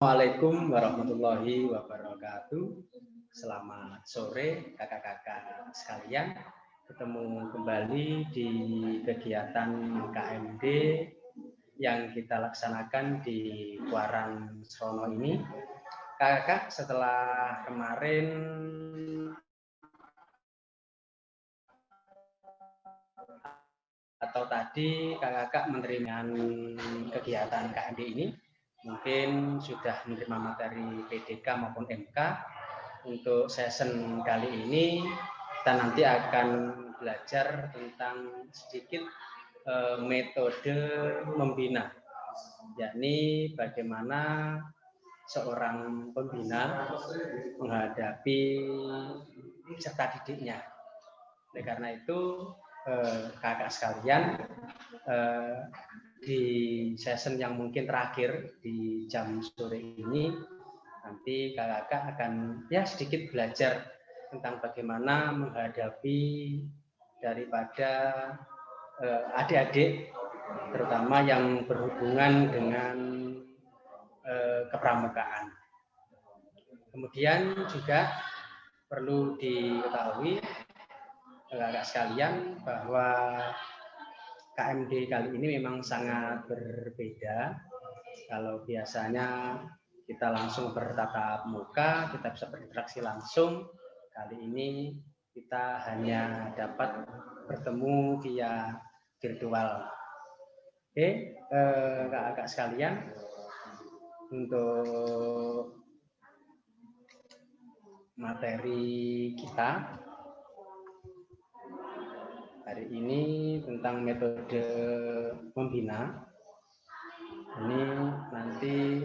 Assalamualaikum warahmatullahi wabarakatuh. Selamat sore kakak-kakak sekalian. Ketemu kembali di kegiatan KMD yang kita laksanakan di Kuarang Srono ini. Kakak setelah kemarin atau tadi kakak menerima kegiatan KMD ini, mungkin sudah menerima materi PDK maupun MK. Untuk session kali ini kita nanti akan belajar tentang sedikit metode membina, yakni bagaimana seorang pembina menghadapi peserta didiknya. Oleh karena itu kakak sekalian, di session yang mungkin terakhir di jam sore ini, nanti kakak akan sedikit belajar tentang bagaimana menghadapi daripada adik-adik, terutama yang berhubungan dengan kepramukaan. Kemudian juga perlu diketahui kakak sekalian bahwa KMD kali ini memang sangat berbeda. Kalau biasanya kita langsung bertatap muka, kita bisa berinteraksi langsung. Kali ini kita hanya dapat bertemu via virtual. Oke, kakak-kakak sekalian, untuk materi kita hari ini tentang metode membina. Ini nanti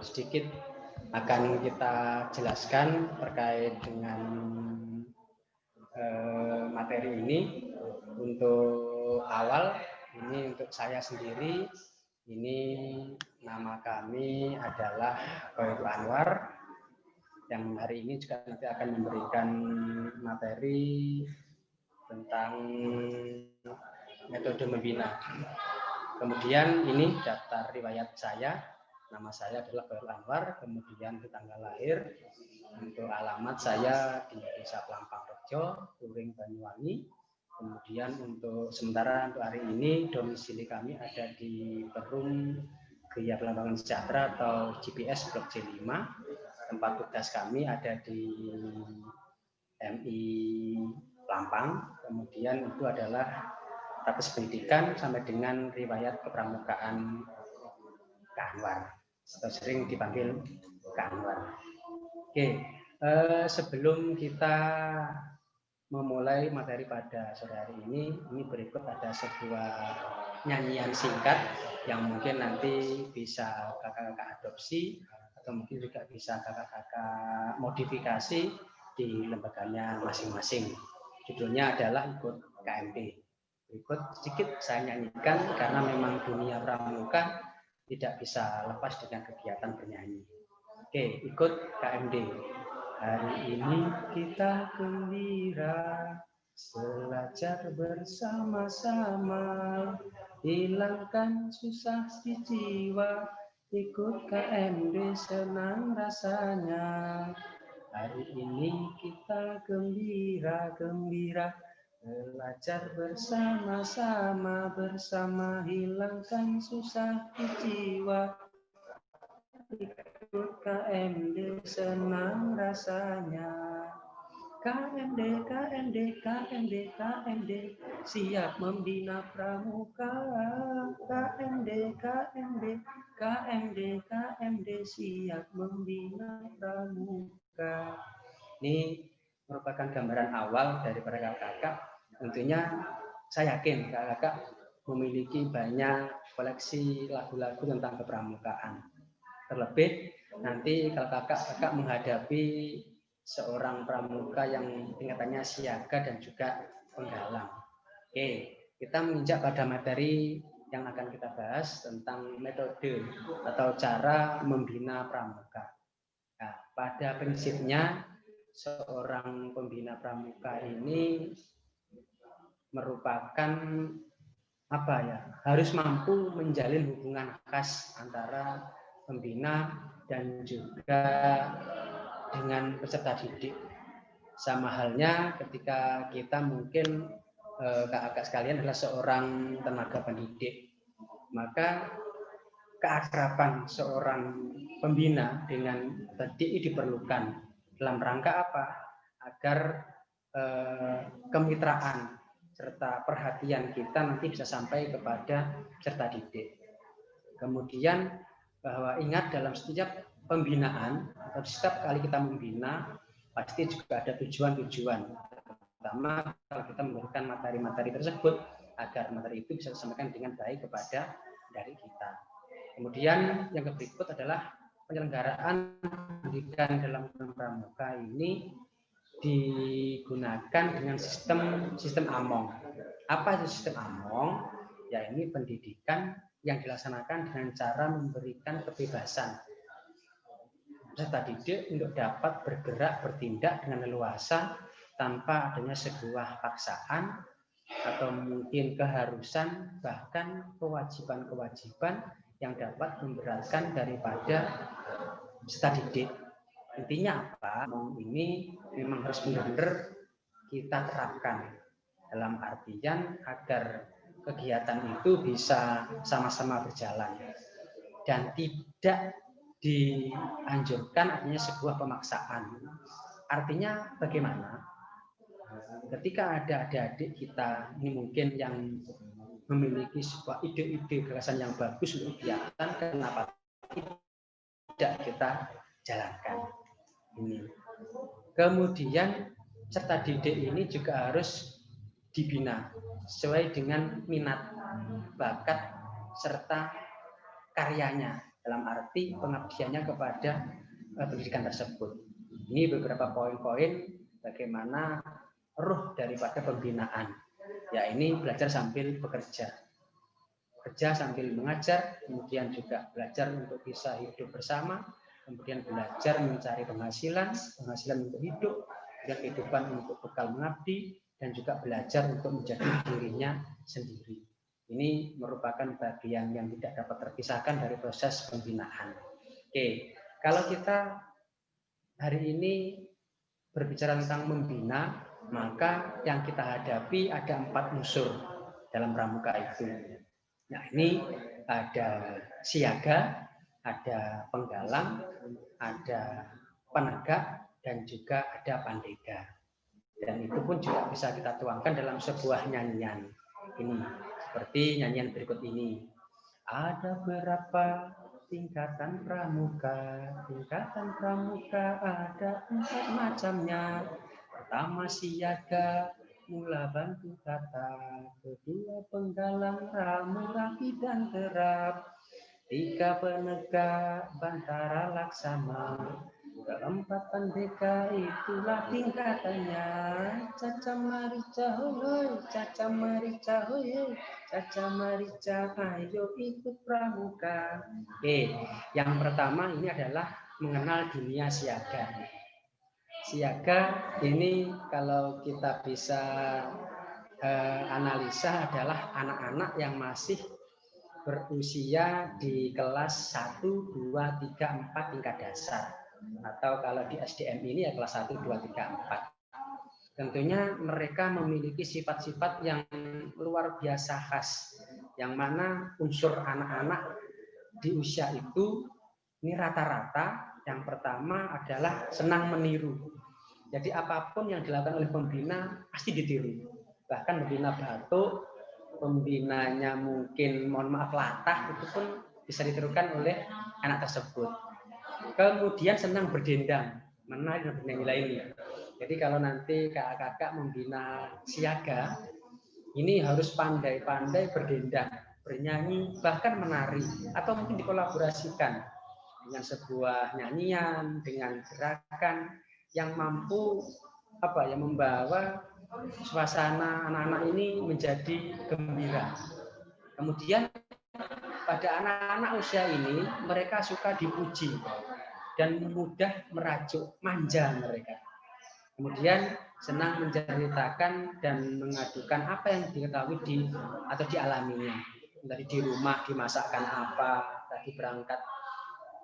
sedikit akan kita jelaskan terkait dengan materi ini. Untuk awal, ini untuk saya sendiri, ini nama kami adalah Khairul Anwar, yang hari ini juga nanti akan memberikan materi tentang metode membina. Kemudian ini daftar riwayat saya. Nama saya adalah Khairul Anwar, kemudian tanggal lahir, untuk alamat saya di Desa Pelampang Rejo, Turing, Banyuwangi. Kemudian untuk sementara untuk hari ini domisili kami ada di Perum Gria Pelambangan Sejahtera atau GPS Blok C5. Tempat tugas kami ada di MI Pelampang. Kemudian itu adalah status pendidikan sampai dengan riwayat kepramukaan Kak Anwar, atau sering dipanggil Kak Anwar. Oke, sebelum kita memulai materi pada sore hari ini berikut ada sebuah nyanyian singkat yang mungkin nanti bisa kakak-kakak adopsi atau mungkin juga bisa kakak-kakak modifikasi di lembaganya masing-masing. Judulnya adalah Ikut KMD. Berikut sedikit saya nyanyikan karena memang dunia pramuka tidak bisa lepas dengan kegiatan bernyanyi. Oke, ikut KMD. Hari ini kita gembira, belajar bersama-sama, hilangkan susah di jiwa, ikut KMD senang rasanya. Hari ini kita gembira, belajar bersama-sama, hilangkan susah di jiwa, ikut KMD senang rasanya. KMD, siap membina pramuka. KMD, siap membina pramuka. Ini merupakan gambaran awal daripada kakak-kakak. Tentunya saya yakin kakak-kakak memiliki banyak koleksi lagu-lagu tentang kepramukaan. Terlebih nanti kalau kakak menghadapi seorang pramuka yang tingkatannya siaga dan juga penggalang. Oke, kita menginjak pada materi yang akan kita bahas tentang metode atau cara membina pramuka. Nah, pada prinsipnya seorang pembina pramuka ini merupakan harus mampu menjalin hubungan khas antara pembina dan juga dengan peserta didik. Sama halnya ketika kita mungkin kakak sekalian adalah seorang tenaga pendidik, maka keakraban seorang pembina dengan pendidik diperlukan dalam rangka apa? Agar kemitraan serta perhatian kita nanti bisa sampai kepada peserta didik. Kemudian bahwa ingat dalam setiap pembinaan atau setiap kali kita membina pasti juga ada tujuan-tujuan. Pertama, kalau kita memberikan materi-materi tersebut agar materi itu bisa disampaikan dengan baik kepada dari kita. Kemudian yang berikut adalah penyelenggaraan pendidikan dalam pramuka ini digunakan dengan sistem AMONG. Apa itu sistem AMONG? Ya, ini pendidikan yang dilaksanakan dengan cara memberikan kebebasan peserta didik untuk dapat bergerak, bertindak dengan leluasa tanpa adanya sebuah paksaan atau mungkin keharusan, bahkan kewajiban-kewajiban yang dapat memberatkan daripada peserta didik. Intinya apa? Ini memang harus benar-benar kita terapkan dalam artian agar kegiatan itu bisa sama-sama berjalan dan tidak dianjurkan adanya sebuah pemaksaan. Artinya bagaimana? Ketika ada adik-adik kita ini mungkin yang memiliki sebuah ide-ide gagasan yang bagus untuk kegiatan, kenapa tidak kita jalankan? Ini. Kemudian peserta didik ini juga harus dibina sesuai dengan minat, bakat, serta karyanya dalam arti pengabdiannya kepada pendidikan tersebut. Ini beberapa poin-poin bagaimana ruh daripada pembinaan. Ya, ini belajar sambil bekerja. Bekerja sambil mengajar, kemudian juga belajar untuk bisa hidup bersama, kemudian belajar mencari penghasilan untuk hidup, dan kehidupan untuk bekal mengabdi, dan juga belajar untuk menjadi dirinya sendiri. Ini merupakan bagian yang tidak dapat terpisahkan dari proses pembinaan. Oke, kalau kita hari ini berbicara tentang membina, maka yang kita hadapi ada 4 unsur dalam pramuka itu. Nah, ini ada siaga, ada penggalang, ada penegak, dan juga ada pandega. Dan itu pun juga bisa kita tuangkan dalam sebuah nyanyian. Ini seperti nyanyian berikut ini. Ada berapa tingkatan pramuka ada 4 macamnya. Pertama siaga, mula bantu kata, kedua penggalang, ramu rapi dan terap, 3 penegak, bantara laksana, keempat pendeka, itulah tingkatannya. Caca marica hoi, caca marica hoi, caca marica, ayo ikut pramuka. Oke, yang pertama ini adalah mengenal dunia siaga. Siaga ini kalau kita bisa analisa adalah anak-anak yang masih berusia di kelas 1, 2, 3, 4 tingkat dasar. Atau kalau di SDM ini ya kelas 1, 2, 3, 4. Tentunya mereka memiliki sifat-sifat yang luar biasa khas. Yang mana unsur anak-anak di usia itu ini rata-rata yang pertama adalah senang meniru. Jadi apapun yang dilakukan oleh pembina pasti ditiru. Bahkan pembina batuk, pembinanya mungkin mohon maaf latah, itu pun bisa ditirukan oleh anak tersebut. Kemudian senang berdendang, menari dan bernyanyi lainnya. Jadi kalau nanti kakak-kakak membina siaga, ini harus pandai-pandai berdendang, bernyanyi, bahkan menari, atau mungkin dikolaborasikan dengan sebuah nyanyian, dengan gerakan yang mampu membawa suasana anak-anak ini menjadi gembira. Kemudian pada anak-anak usia ini mereka suka dipuji dan mudah merajuk, manja mereka. Kemudian senang menceritakan dan mengadukan apa yang diketahui atau dialaminya. Tadi di rumah dimasakkan apa, tadi berangkat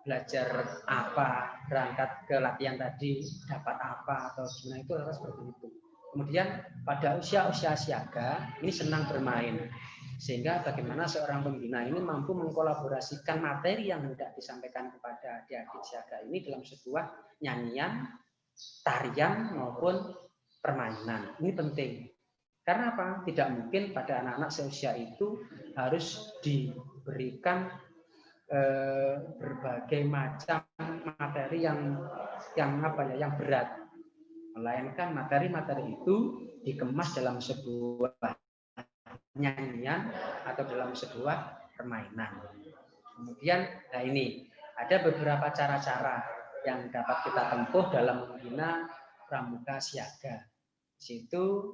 belajar apa, berangkat ke latihan tadi dapat apa, atau gimana, itu seperti itu. Kemudian pada usia-usia siaga ini senang bermain, sehingga bagaimana seorang pembina ini mampu mengkolaborasikan materi yang hendak disampaikan kepada adik-adik siaga ini dalam sebuah nyanyian, tarian maupun permainan. Ini penting. Karena apa? Tidak mungkin pada anak-anak seusia itu harus diberikan berbagai macam materi yang berat, melainkan materi-materi itu dikemas dalam sebuah nyanyian atau dalam sebuah permainan. Kemudian, nah ini ada beberapa cara-cara yang dapat kita tempuh dalam membina pramuka siaga. Di situ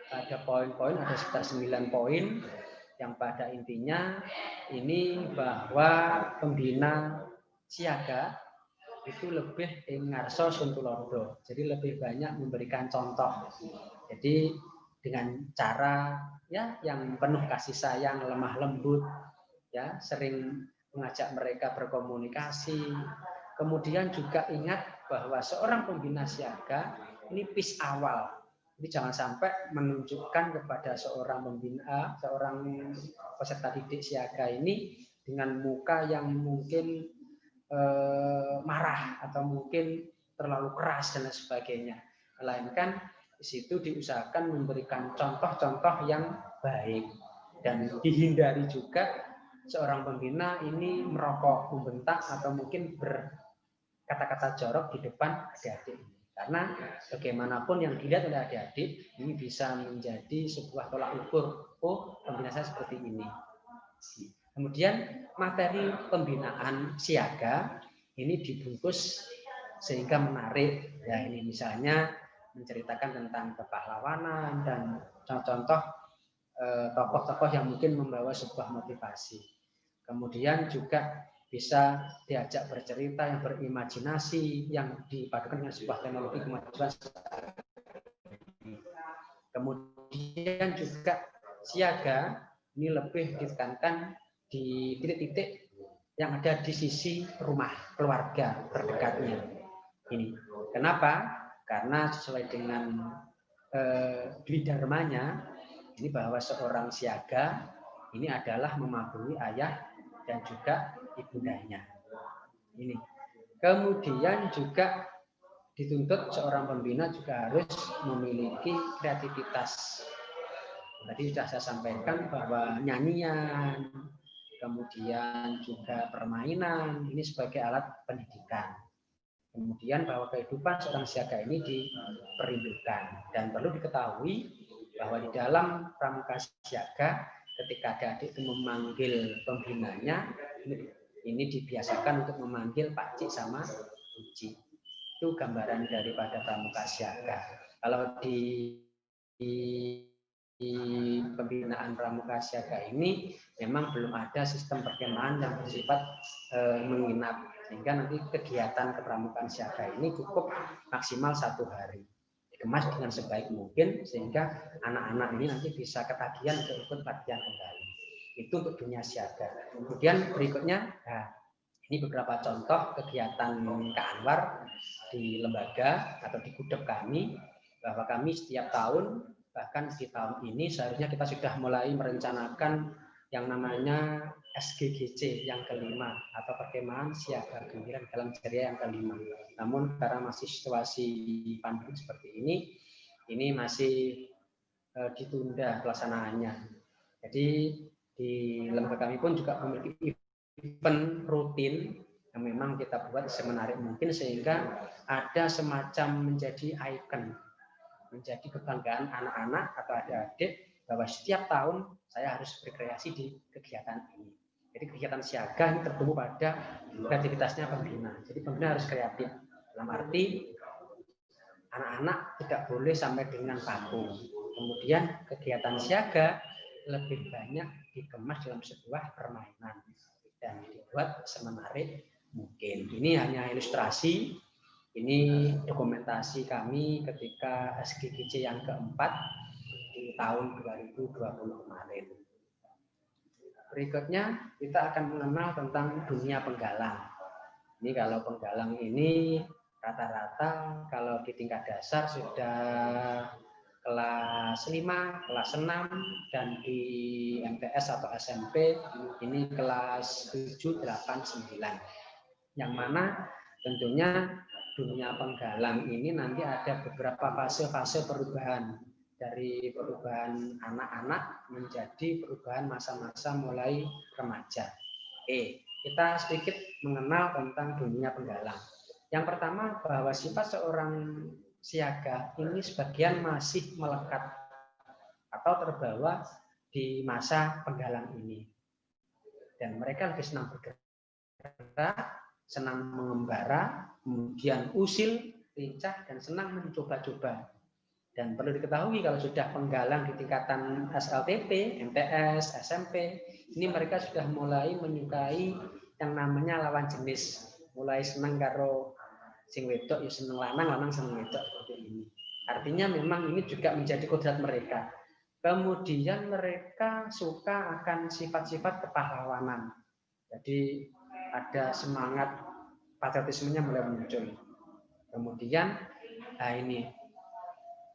ada poin-poin, ada sekitar 9 poin yang pada intinya ini bahwa pembina siaga itu lebih ngarso suntulondo, jadi lebih banyak memberikan contoh. Jadi dengan cara ya yang penuh kasih sayang, lemah lembut, ya sering mengajak mereka berkomunikasi. Kemudian juga ingat bahwa seorang pembina siaga ini pis awal. Jadi jangan sampai menunjukkan kepada seorang pembina, seorang peserta didik siaga ini dengan muka yang mungkin marah atau mungkin terlalu keras dan sebagainya. Melainkan di situ diusahakan memberikan contoh-contoh yang baik dan dihindari juga seorang pembina ini merokok, membentak atau mungkin berkata-kata jorok di depan adik-adik. Karena bagaimanapun yang dilihat oleh adik-adik ini bisa menjadi sebuah tolak ukur. Oh, pembina saya seperti ini. Kemudian materi pembinaan siaga ini dibungkus sehingga menarik. Ya ini misalnya menceritakan tentang kepahlawanan dan contoh-contoh tokoh-tokoh yang mungkin membawa sebuah motivasi. Kemudian juga bisa diajak bercerita yang berimajinasi, yang dipadukan dengan sebuah teknologi kemajuan. Kemudian juga siaga ini lebih ditekankan di titik-titik yang ada di sisi rumah, keluarga terdekatnya. Ini. Kenapa? Karena sesuai dengan Dwi Dharmanya, ini bahwa seorang siaga ini adalah memagumi ayah dan juga ibundanya. Ini. Kemudian juga dituntut seorang pembina juga harus memiliki kreativitas. Tadi sudah saya sampaikan bahwa nyanyian, kemudian juga permainan ini sebagai alat pendidikan. Kemudian bahwa kehidupan seorang siaga ini diperindukan dan perlu diketahui bahwa di dalam pramuka siaga ketika adik-adik itu memanggil pembinanya ini dibiasakan untuk memanggil Pak Cik sama Uci. Itu gambaran daripada pramuka siaga. Kalau di pembinaan pramuka siaga ini memang belum ada sistem perkemahan yang bersifat menginap, sehingga nanti kegiatan kepramukaan siaga ini cukup maksimal 1 hari, dikemas dengan sebaik mungkin sehingga anak-anak ini nanti bisa ketagihan untuk ikut latihan kembali. Itu untuk dunia siaga. Kemudian berikutnya, nah, ini beberapa contoh kegiatan Kak Anwar di lembaga atau di gudeg kami, bahwa kami setiap tahun, bahkan di tahun ini seharusnya kita sudah mulai merencanakan yang namanya SGGC yang kelima atau perkemahan siaga gembira dalam ceria yang kelima. Namun karena masih situasi pandemi seperti ini masih ditunda pelaksanaannya. Jadi di lembaga kami pun juga memiliki event rutin yang memang kita buat semenarik mungkin sehingga ada semacam menjadi ikon, menjadi kebanggaan anak-anak atau adik-adik bahwa setiap tahun saya harus berkreasi di kegiatan ini. Jadi kegiatan siaga ini tertumbuh pada kreativitasnya pembina. Jadi pembina harus kreatif. Dalam arti anak-anak tidak boleh sampai dengan kaku. Kemudian kegiatan siaga lebih banyak dikemas dalam sebuah permainan dan dibuat semenarik mungkin. Ini hanya ilustrasi Ini dokumentasi kami ketika SGGC yang keempat di tahun 2020 kemarin. Berikutnya kita akan mengenal tentang dunia penggalang. Ini kalau penggalang ini rata-rata kalau di tingkat dasar sudah kelas 5, kelas 6, dan di MTS atau SMP ini kelas 7, 8, 9. Yang mana tentunya dunia penggalang ini nanti ada beberapa fase-fase perubahan. Dari perubahan anak-anak menjadi perubahan masa-masa mulai remaja. Kita sedikit mengenal tentang dunia penggalang. Yang pertama, bahwa sifat seorang siaga ini sebagian masih melekat atau terbawa di masa penggalang ini. Dan mereka lebih senang bergerak, senang mengembara, kemudian usil, lincah, dan senang mencoba-coba. Dan perlu diketahui kalau sudah penggalang di tingkatan SLTP, MTS, SMP, ini mereka sudah mulai menyukai yang namanya lawan jenis. Mulai senang karo sing wedok, ya seneng lanang, lanang seneng wedok, seperti ini. Artinya memang ini juga menjadi kodrat mereka. Kemudian mereka suka akan sifat-sifat kepahlawanan. Jadi ada semangat patriotismenya mulai muncul. Kemudian, nah ini.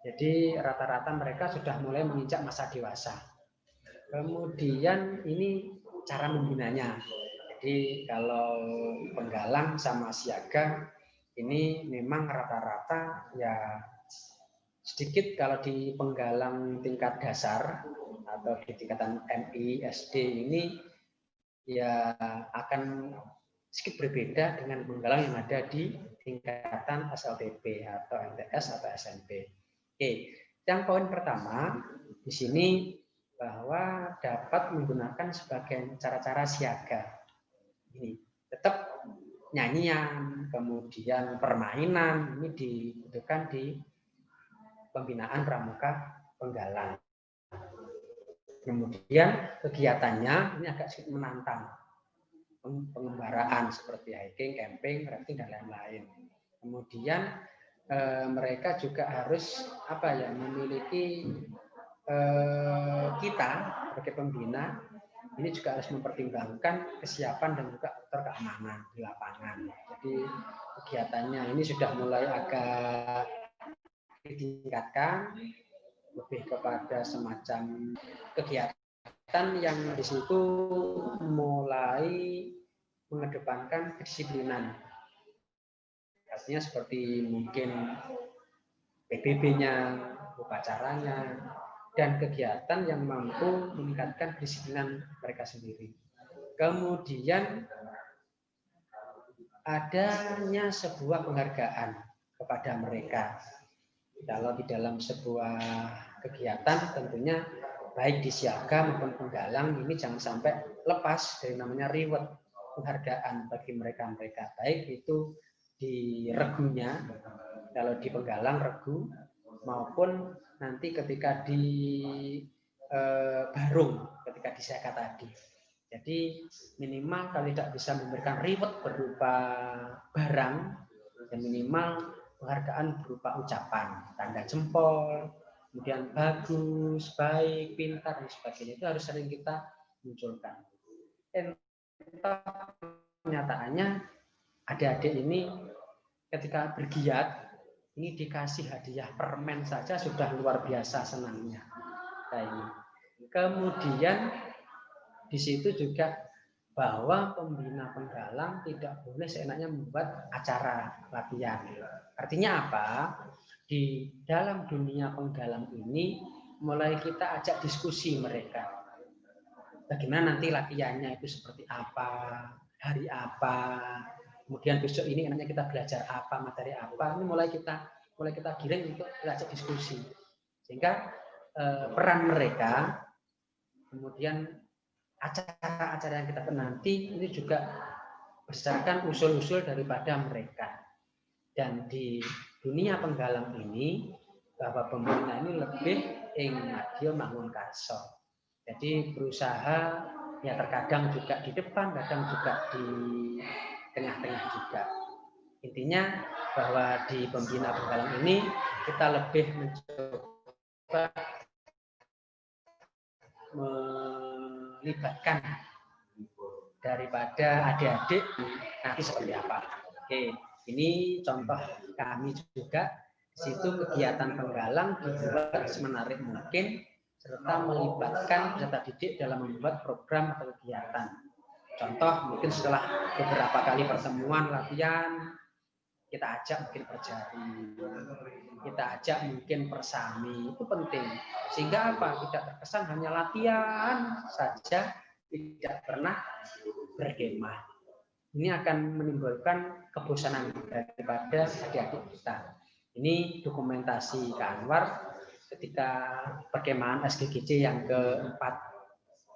Jadi rata-rata mereka sudah mulai menginjak masa dewasa. Kemudian ini cara membinanya. Jadi kalau penggalang sama siaga ini memang rata-rata ya sedikit kalau di penggalang tingkat dasar atau di tingkatan MI, SD ini ya akan sedikit berbeda dengan penggalang yang ada di tingkatan SLTP atau MTS atau SMP. Yang poin pertama di sini bahwa dapat menggunakan sebagai cara-cara siaga. Ini tetap nyanyian, kemudian permainan ini dibutuhkan di pembinaan pramuka penggalang. Kemudian kegiatannya ini agak sedikit menantang, pengembaraan seperti hiking, camping, rafting dan lain-lain. Kemudian mereka juga harus memiliki kita sebagai pembina ini juga harus mempertimbangkan kesiapan dan juga faktor keamanan di lapangan. Jadi kegiatannya ini sudah mulai agak ditingkatkan, lebih kepada semacam kegiatan yang di situ mulai mengedepankan kedisiplinan. Artinya seperti mungkin PBB-nya, upacaranya, dan kegiatan yang mampu meningkatkan kedisiplinan mereka sendiri. Kemudian adanya sebuah penghargaan kepada mereka. Kalau di dalam sebuah kegiatan tentunya baik di siaga maupun penggalang ini jangan sampai lepas dari namanya reward, penghargaan bagi mereka-mereka. Baik itu di regunya, kalau di penggalang regu, maupun nanti ketika di barung, ketika di siaga tadi. Jadi minimal kalau tidak bisa memberikan reward berupa barang, dan minimal penghargaan berupa ucapan, tanda jempol, kemudian bagus, baik, pintar, dan sebagainya. Itu harus sering kita munculkan. Kenyataannya adik-adik ini ketika bergiat ini dikasih hadiah permen saja sudah luar biasa senangnya. Kemudian di situ juga bahwa pembina penggalang tidak boleh seenaknya membuat acara latihan. Artinya apa? Di dalam dunia penggalang ini mulai kita ajak diskusi mereka. Bagaimana nanti latihannya itu seperti apa, hari apa, kemudian besok ini enaknya kita belajar apa, materi apa. Ini mulai kita giring untuk belajar diskusi. Sehingga peran mereka, kemudian acara-acara yang kita nanti ini juga berdasarkan usul-usul daripada mereka. Dan di dunia penggalang ini bahwa pembina ini lebih ing madya mangun karso. Jadi berusaha ya terkadang juga di depan, kadang juga di tengah-tengah juga. Intinya bahwa di Pembina Penggalang ini kita lebih mencoba melibatkan daripada adik-adik nanti seperti apa. Oke, ini contoh kami juga. Di situ kegiatan penggalang dibuat semenarik mungkin serta melibatkan peserta didik dalam membuat program atau kegiatan. Contoh mungkin setelah beberapa kali pertemuan latihan, kita ajak mungkin berjari, kita ajak mungkin bersami, itu penting. Sehingga apa? Tidak terkesan hanya latihan saja, tidak pernah berkemah. Ini akan menimbulkan kebosanan daripada adik-adik kita. Ini dokumentasi Kak Anwar ketika perkemahan SGGC yang keempat.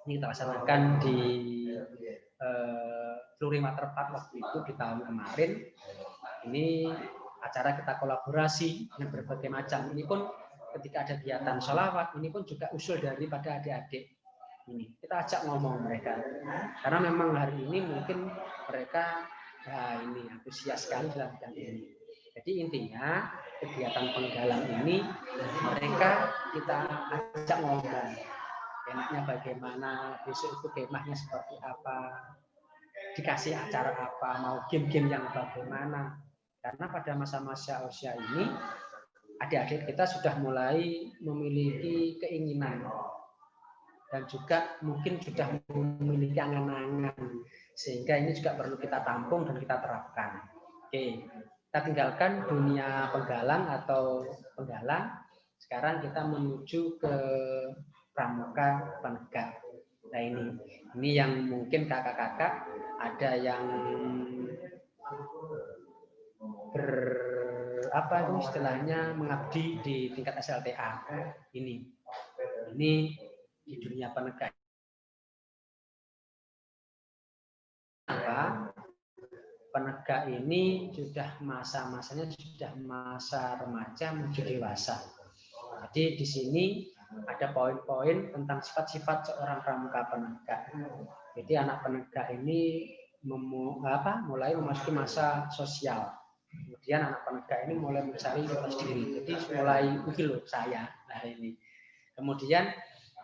Ini kita laksanakan di Flurry Waterpark waktu itu di tahun kemarin. Ini acara kita kolaborasi dengan berbagai macam. Ini pun ketika ada kegiatan sholawat, ini pun juga usul daripada adik-adik. Ini kita ajak ngomong mereka. Karena memang hari ini mungkin mereka ini antusias sekali dalam bidang ini. Jadi intinya kegiatan penggalang ini mereka kita ajak ngomong. Enaknya bagaimana, besok itu kemahnya seperti apa, dikasih acara apa, mau game-game yang bagaimana. Karena pada masa-masa usia ini, adik-adik kita sudah mulai memiliki keinginan dan juga mungkin sudah memiliki angan-angan, sehingga ini juga perlu kita tampung dan kita terapkan. Oke, kita tinggalkan dunia penggalang atau penggalang. Sekarang kita menuju ke pramuka penegak. Nah ini yang mungkin kakak-kakak ada yang apa itu istilahnya mengabdi di tingkat SLTA. Ini di dunia penegak. Apa? Penegak ini sudah masa-masanya sudah masa remaja menuju dewasa. Jadi di sini ada poin-poin tentang sifat-sifat seorang pramuka penegak. Jadi anak penegak ini mulai memasuki masa sosial. Kemudian anak penegak ini mulai mencari jati diri. Jadi mulai loh saya. Nah ini. Kemudian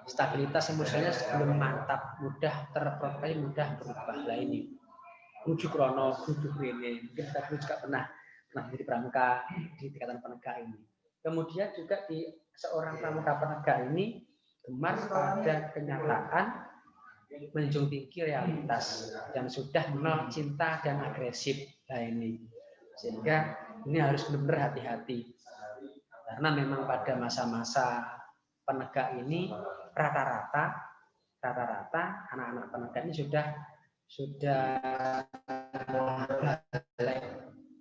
stabilitas emosinya sebelum mantap, mudah terproteksi, mudah berubah. Nah ini. Rujuk krono, rujuk ini. Mungkin kita juga pernah menjadi pramuka di tingkatan penegak ini. Kemudian juga di seorang pramuka penegak ini gemar pada kenyataan, menjunjung tinggi realitas dan sudah mengenal cinta dan agresif. Nah ini, sehingga ini harus benar-benar hati-hati karena memang pada masa-masa penegak ini rata-rata anak-anak penegak ini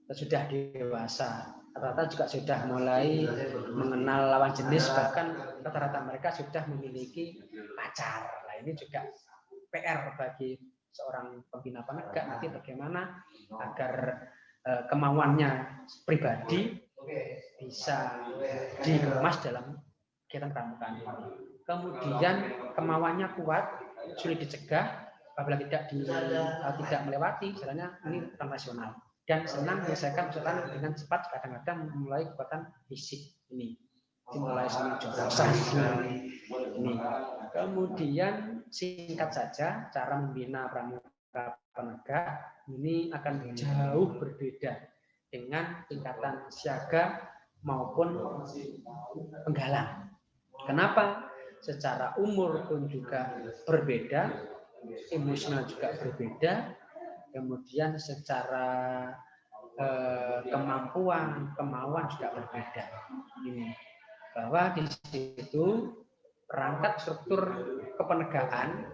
sudah dewasa. Rata-rata juga sudah mulai mengenal lawan jenis, bahkan rata-rata mereka sudah memiliki pacar. Nah ini juga PR bagi seorang pembina penegak nanti bagaimana agar kemauannya pribadi bisa dikemas dalam kegiatan pramukaan ini. Kemudian kemauannya kuat, sulit dicegah, apabila tidak melewati jalannya ini rasional. Dan senang menyelesaikan persoalan dengan cepat, kadang-kadang memulai kekuatan fisik ini dimulai sama jorosan ini. Kemudian singkat saja cara membina pramuka penegak ini akan jauh berbeda dengan tingkatan siaga maupun penggalang. Kenapa? Secara umur pun juga berbeda, emosional juga berbeda. Kemudian secara kemauan juga berbeda. Ini bahwa di situ perangkat struktur kepenegakan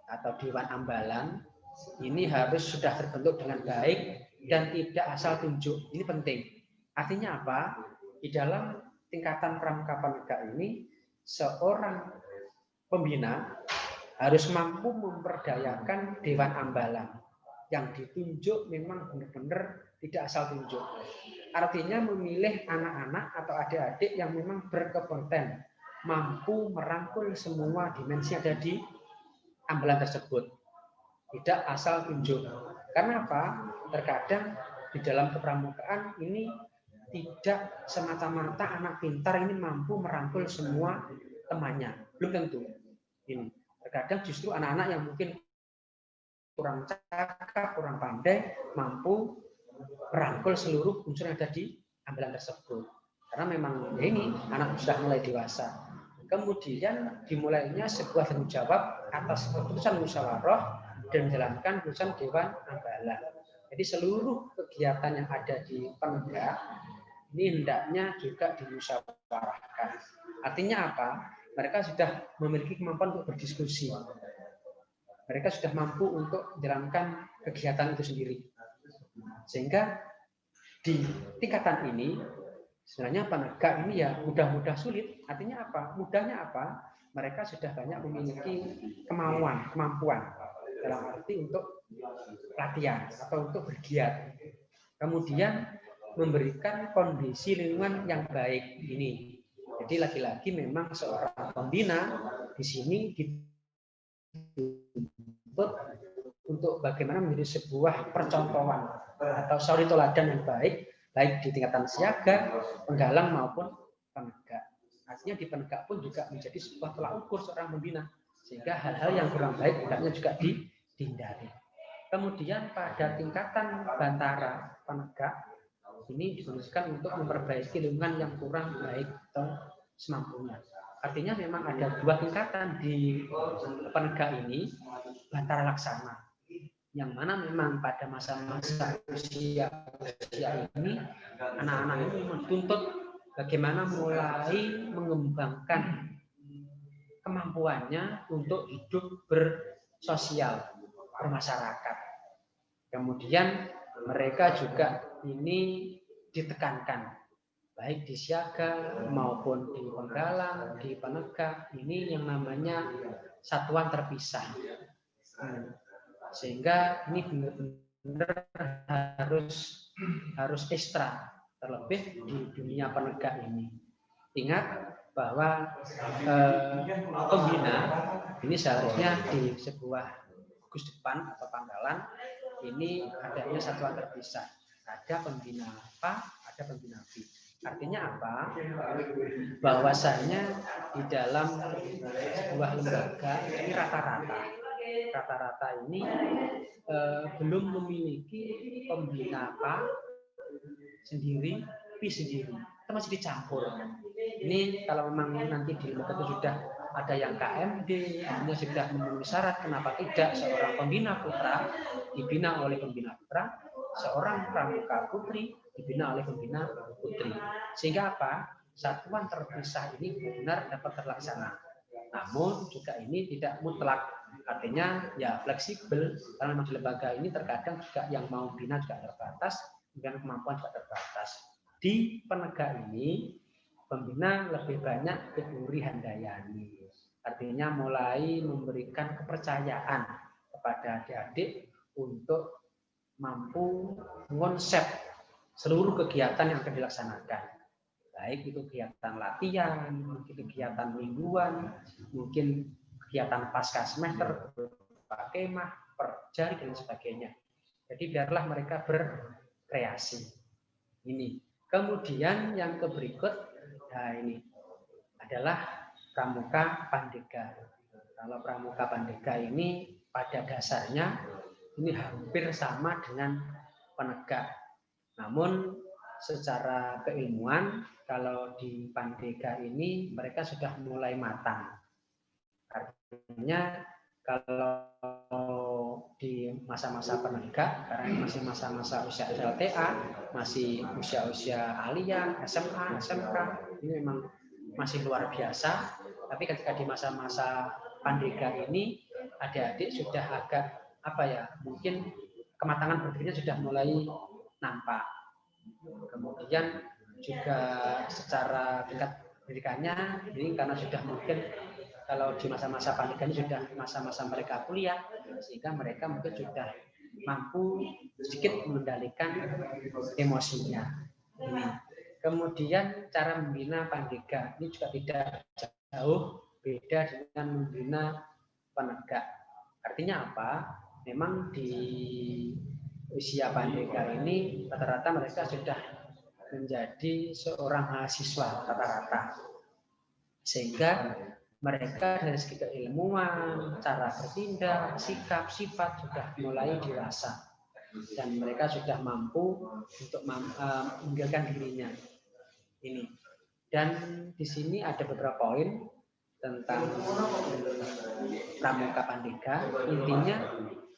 atau Dewan Ambalan ini harus sudah terbentuk dengan baik dan tidak asal tunjuk. Ini penting. Artinya apa? Di dalam tingkatan pramuka penegak ini seorang pembina harus mampu memperdayakan Dewan Ambalan. Yang ditunjuk memang benar-benar tidak asal tunjuk. Artinya memilih anak-anak atau adik-adik yang memang berkompeten, mampu merangkul semua dimensi ada di ambalan tersebut. Tidak asal tunjuk. Karena apa? Terkadang di dalam kepramukaan ini tidak semata-mata anak pintar ini mampu merangkul semua temannya. Belum tentu. Ini terkadang justru anak-anak yang mungkin kurang cakap, kurang pandai, mampu merangkul seluruh unsur yang ada di ambilan tersebut. Karena memang ini anak sudah mulai dewasa. Kemudian dimulainya sebuah tanggung jawab atas keputusan musyawarah dan menjalankan keputusan Dewan Ambalan. Jadi seluruh kegiatan yang ada di penegak ini hendaknya juga dimusyawarahkan. Artinya apa? Mereka sudah memiliki kemampuan untuk berdiskusi. Mereka sudah mampu untuk menjalankan kegiatan itu sendiri. Sehingga di tingkatan ini sebenarnya penegak ini ya mudah-mudah sulit. Artinya apa? Mudahnya apa? Mereka sudah banyak memiliki kemampuan dalam arti untuk latihan atau untuk bergiat. Kemudian memberikan kondisi lingkungan yang baik ini. Jadi lagi-lagi memang seorang pembina di sini untuk bagaimana menjadi sebuah percontohan atau suri teladan yang baik di tingkatan siaga, penggalang maupun penegak. Artinya di penegak pun juga menjadi sebuah tolak ukur seorang pembina, sehingga hal-hal yang kurang baik hendaknya juga dihindari. Kemudian pada tingkatan bantara penegak ini dituliskan untuk memperbaiki lingkungan yang kurang baik atau semampunya. Artinya memang ada dua tingkatan di penegak ini, bantara laksana, yang mana memang pada masa-masa usia ini anak-anak ini menuntut bagaimana mulai mengembangkan kemampuannya untuk hidup bersosial, bermasyarakat. Kemudian mereka juga ini ditekankan baik di siaga maupun di penggalang, di penegak, ini yang namanya satuan terpisah. Sehingga ini benar-benar harus ekstra, terlebih di dunia penegak ini. Ingat bahwa pembina ini seharusnya di sebuah gugus depan atau pangkalan ini adanya satuan terpisah. Ada pembina A, ada pembina B. Artinya apa? Bahwasanya di dalam sebuah lembaga ini rata-rata ini belum memiliki pembina A sendiri, B sendiri. Itu masih dicampur. Ini kalau memang nanti di lembaga itu sudah ada yang KMD, artinya sudah memenuhi syarat, kenapa tidak seorang pembina putra dibina oleh pembina putra, seorang pramuka putri dibina oleh pembina putri. Sehingga apa? Satuan terpisah ini benar dapat terlaksana. Namun juga ini tidak mutlak. Artinya ya fleksibel, karena memang di lembaga ini terkadang juga yang mau bina juga terbatas, dan kemampuan juga terbatas. Di penegak ini, pembina lebih banyak Uri Handayani. Artinya mulai memberikan kepercayaan kepada adik-adik untuk mampu mengonsep seluruh kegiatan yang akan dilaksanakan. Baik itu kegiatan latihan, mungkin kegiatan mingguan, mungkin kegiatan pasca semester, kemah, perjari, dan sebagainya. Jadi biarlah mereka berkreasi. Ini. Kemudian yang berikut, nah ini adalah pramuka pandega. Kalau pramuka pandega ini pada dasarnya ini hampir sama dengan penegak. Namun secara keilmuan kalau di pandega ini mereka sudah mulai matang. Artinya kalau di masa-masa penegak, karena masih masa-masa usia LTA, masih usia-usia alia, SMA, SMK, ini memang masih luar biasa. Tapi ketika di masa-masa pandega ini, adik-adik sudah agak mungkin kematangan berpikirnya sudah mulai nampak. Kemudian juga secara tingkat pendidikannya ini karena sudah mungkin kalau di masa-masa pandega ini sudah masa-masa mereka kuliah, sehingga mereka mungkin sudah mampu sedikit mengendalikan emosinya. Ini. Kemudian cara membina pandega ini juga tidak jauh beda dengan membina penegak. Artinya apa? Memang di usia Pandega ini rata-rata mereka sudah menjadi seorang mahasiswa rata-rata, sehingga mereka dari segi keilmuan, cara bertindak, sikap, sifat sudah mulai dewasa dan mereka sudah mampu untuk meninggalkan dirinya ini. Dan di sini ada beberapa poin tentang Pramuka Pandega. Intinya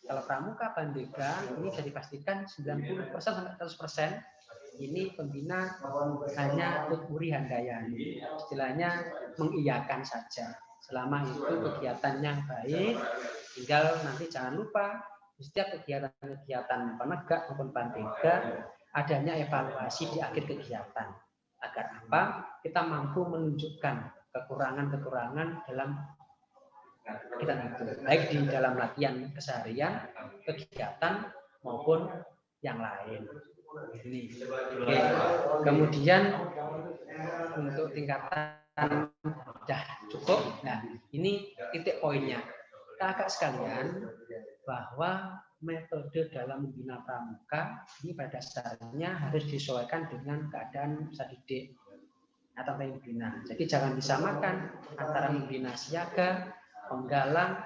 kalau Pramuka Pandega ini bisa dipastikan 90% sampai 100% ini pembina hanya tuturi handayani, istilahnya mengiyakan saja. Selama itu kegiatannya baik, tinggal nanti jangan lupa di setiap kegiatan penegak maupun Pandega adanya evaluasi di akhir kegiatan. Agar apa? Kita mampu menunjukkan kekurangan-kekurangan dalam kegiatan itu, baik di dalam latihan keseharian, kegiatan maupun yang lain. Ini. Oke. Kemudian untuk tingkatan sudah cukup. Nah, ini titik poinnya. Kakak sekalian, bahwa metode dalam membina pramuka ini pada dasarnya harus disesuaikan dengan keadaan peserta didik atau pembina. Jadi jangan disamakan antara membina siaga, penggalang,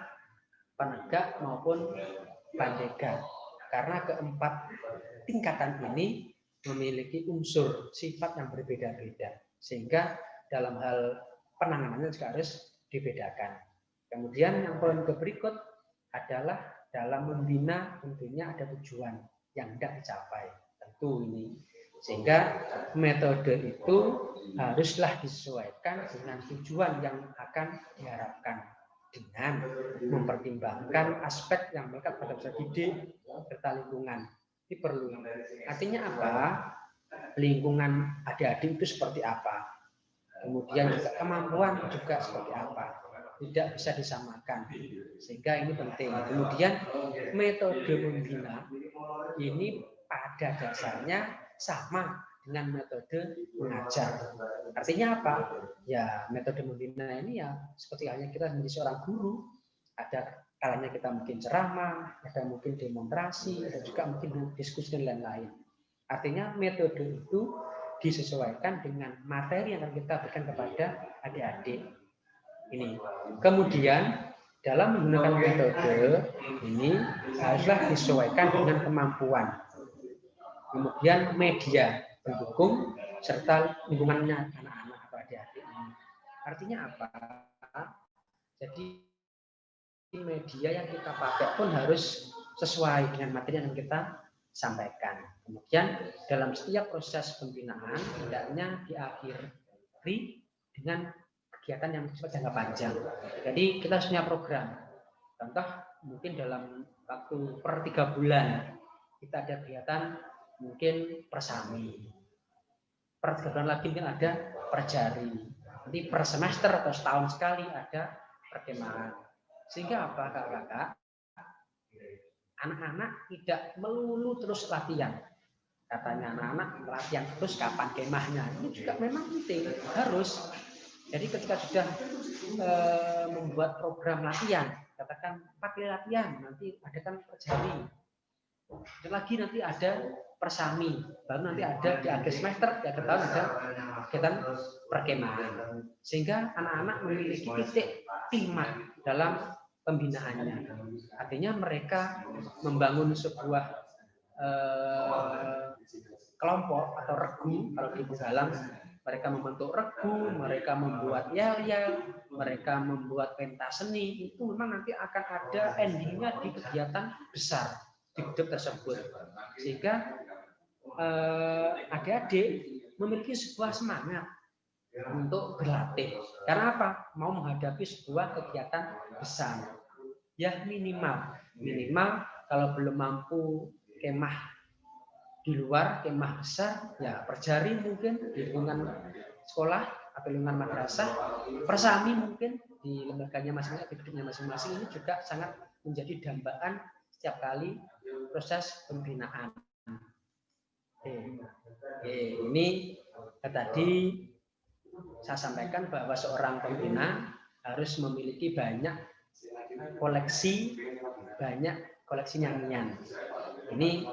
penegak maupun Pandega. Karena keempat tingkatan ini memiliki unsur sifat yang berbeda-beda, sehingga dalam hal penanganannya juga harus dibedakan. Kemudian yang poin berikut adalah dalam membina tentunya ada tujuan yang hendak dicapai, tentu ini, sehingga metode itu haruslah disesuaikan dengan tujuan yang akan diharapkan dengan mempertimbangkan aspek yang melekat pada peserta didik serta lingkungan. Ini perlu. Artinya apa? Lingkungan adik-adik itu seperti apa? Kemudian juga kemampuan juga seperti apa? Tidak bisa disamakan. Sehingga ini penting. Kemudian metode membina ini pada dasarnya sama dengan metode mengajar. Artinya apa? Ya, metode membina ini ya seperti halnya kita menjadi seorang guru. Ada kalanya kita mungkin ceramah, ada mungkin demonstrasi, ada juga mungkin diskusi dan lain-lain. Artinya metode itu disesuaikan dengan materi yang akan kita berikan kepada adik-adik. Ini. Kemudian dalam menggunakan metode ini haruslah disesuaikan dengan kemampuan. Kemudian media pendukung serta lingkungannya anak-anak atau adik-adik ini. Artinya apa? Jadi media yang kita pakai pun harus sesuai dengan materi yang kita sampaikan. Kemudian dalam setiap proses pembinaan hendaknya diakhiri dengan kegiatan yang bersifat jangka panjang. Jadi kita harus punya program. Contoh mungkin dalam waktu per 3 bulan kita ada kegiatan mungkin persami. Per 3 bulan lagi mungkin ada perjari. Nanti per semester atau setahun sekali ada perkemahan. Sehingga apa kakak-kakak? Anak-anak tidak melulu terus latihan. Katanya anak-anak latihan terus kapan kemahnya. Ini juga memang penting, harus. Jadi ketika sudah membuat program latihan, katakan 4 kali latihan, nanti adakan perjari. Dan lagi nanti ada persami, baru nanti ada di akhir semester, di akhir tahun ada kegiatan perkemahan. Sehingga anak-anak memiliki titik klimak dalam pembinaannya. Artinya mereka membangun sebuah kelompok atau regu. Kalau di penggalang mereka membentuk regu, mereka membuat yel-yel, mereka membuat pentas seni. Itu memang nanti akan ada endingnya di kegiatan besar di grup tersebut. Sehingga adik-adik memiliki sebuah semangat untuk berlatih. Karena apa? Mau menghadapi sebuah kegiatan besar. Ya minimal kalau belum mampu kemah di luar, kemah besar, ya perjari mungkin di lingkungan sekolah atau lingkungan madrasah, persami mungkin di lembaganya masing-masing, di gedungnya masing-masing. Ini juga sangat menjadi dambaan setiap kali proses pembinaan. Ini tadi saya sampaikan bahwa seorang pembina harus memiliki banyak koleksi nyanyian. Ini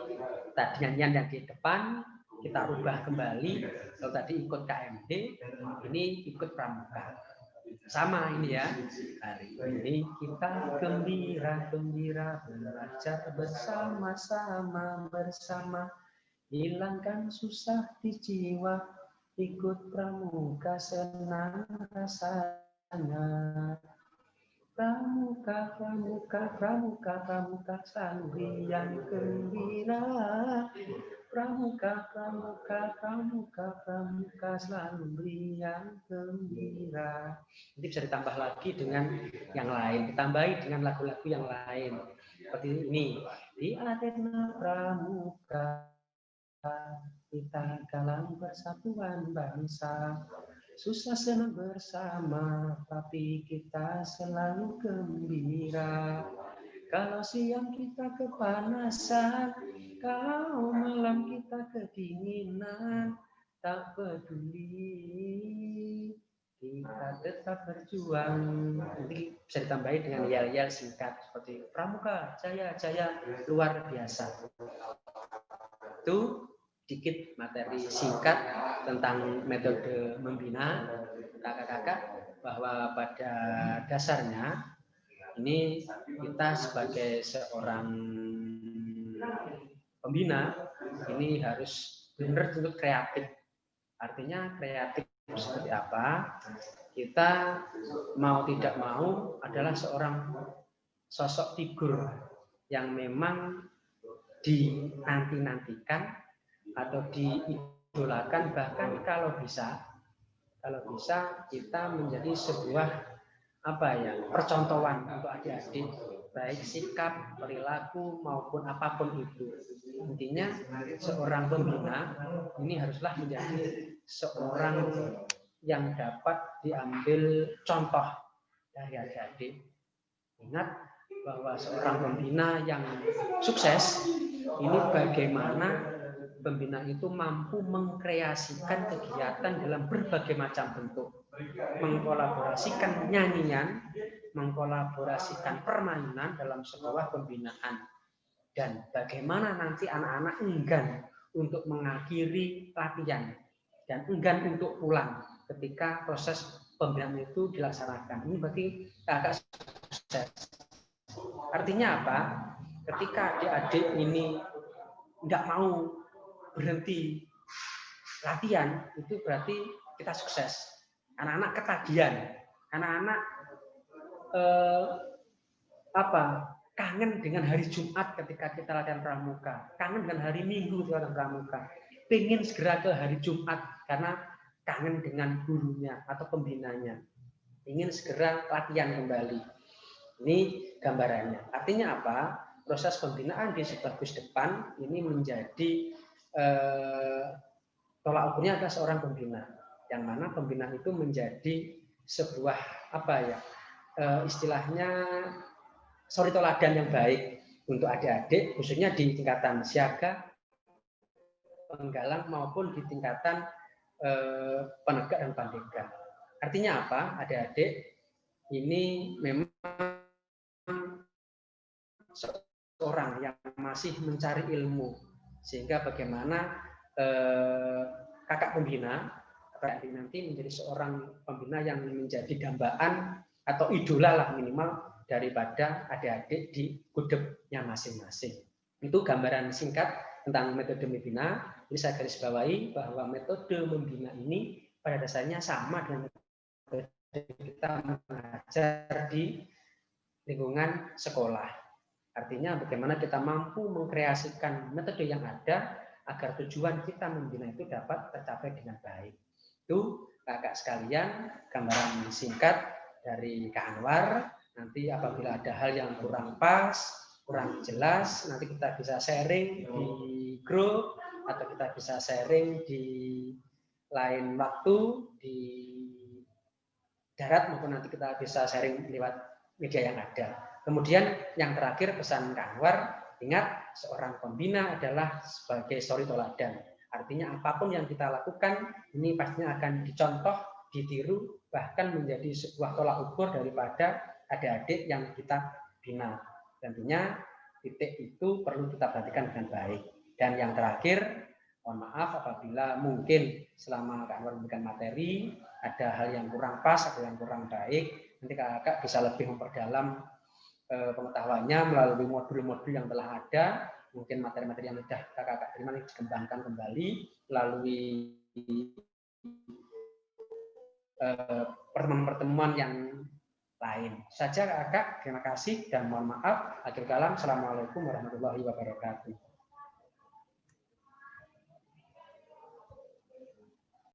tadi nyanyian yang di depan kita rubah kembali. Kalau tadi ikut KMD, ini ikut pramuka. Sama ini ya. Hari ini kita gembira belajar bersama-sama hilangkan susah di jiwa, ikut pramuka senang rasanya. Pramuka santri yang gembira. Pramuka santri yang gembira. Nanti bisa ditambah lagi dengan yang lain, ditambahi dengan lagu-lagu yang lain. Seperti ini. Di arena pramuka kita galang persatuan bangsa. Susah senang bersama, tapi kita selalu gembira. Kalau siang kita kepanasan, kalau malam kita kedinginan, tak peduli, kita tetap berjuang. Nanti bisa ditambahi dengan yel-yel singkat seperti pramuka, jaya, luar biasa. Itu sedikit materi singkat tentang metode membina kakak-kakak, bahwa pada dasarnya ini kita sebagai seorang pembina ini harus benar untuk kreatif. Artinya kreatif seperti apa? Kita mau tidak mau adalah seorang sosok figur yang memang dinanti-nantikan atau diidolakan, bahkan kalau bisa kita menjadi sebuah percontohan untuk adik-adik, baik sikap, perilaku maupun apapun itu. Intinya seorang pembina ini haruslah menjadi seorang yang dapat diambil contoh dari adik-adik. Ingat bahwa seorang pembina yang sukses ini bagaimana pembina itu mampu mengkreasikan kegiatan dalam berbagai macam bentuk, mengkolaborasikan nyanyian, mengkolaborasikan permainan dalam sebuah pembinaan, dan bagaimana nanti anak-anak enggan untuk mengakhiri latihan dan enggan untuk pulang ketika proses pembinaan itu dilaksanakan. Ini berarti kakak sukses. Artinya apa? Ketika adik-adik ini nggak mau berhenti latihan, itu berarti kita sukses. Anak-anak ketagihan, anak-anak kangen dengan hari Jumat ketika kita latihan pramuka, kangen dengan hari Minggu ketika latihan pramuka, pengen segera ke hari Jumat karena kangen dengan gurunya atau pembinanya, ingin segera latihan kembali. Ini gambarannya. Artinya apa? Proses pembinaan di sebuah bus depan ini menjadi tolak ukurnya adalah seorang pembina, yang mana pembina itu menjadi sebuah istilahnya suri teladan yang baik untuk adik-adik, khususnya di tingkatan siaga, penggalang maupun di tingkatan penegak dan pandega. Artinya apa? Adik-adik ini memang seorang yang masih mencari ilmu, sehingga bagaimana kakak pembina nanti menjadi seorang pembina yang menjadi dambaan atau idola lah minimal daripada adik-adik di gudegnya masing-masing. Itu gambaran singkat tentang metode membina. Jadi saya garis bawahi bahwa metode membina ini pada dasarnya sama dengan metode kita mengajar di lingkungan sekolah. Artinya bagaimana kita mampu mengkreasikan metode yang ada agar tujuan kita membina itu dapat tercapai dengan baik. Itu kakak sekalian gambaran singkat dari Kak Anwar. Nanti apabila ada hal yang kurang pas, kurang jelas, nanti kita bisa sharing di grup atau kita bisa sharing di lain waktu di darat, maupun nanti kita bisa sharing lewat media yang ada. Kemudian yang terakhir pesan Kak Anwar, ingat seorang pembina adalah sebagai suri teladan. Artinya apapun yang kita lakukan ini pastinya akan dicontoh, ditiru, bahkan menjadi sebuah tolak ukur daripada adik-adik yang kita bina. Tentunya titik itu perlu kita perhatikan dengan baik. Dan yang terakhir, mohon maaf apabila mungkin selama Kak Anwar memberikan materi ada hal yang kurang pas atau yang kurang baik, nanti kakak bisa lebih memperdalam pengetahuannya melalui modul-modul yang telah ada, mungkin materi-materi yang sudah kakak terima dikembangkan kembali melalui pertemuan-pertemuan yang lain. Saja kakak, terima kasih dan mohon maaf. Akhir kalam, assalamualaikum warahmatullahi wabarakatuh.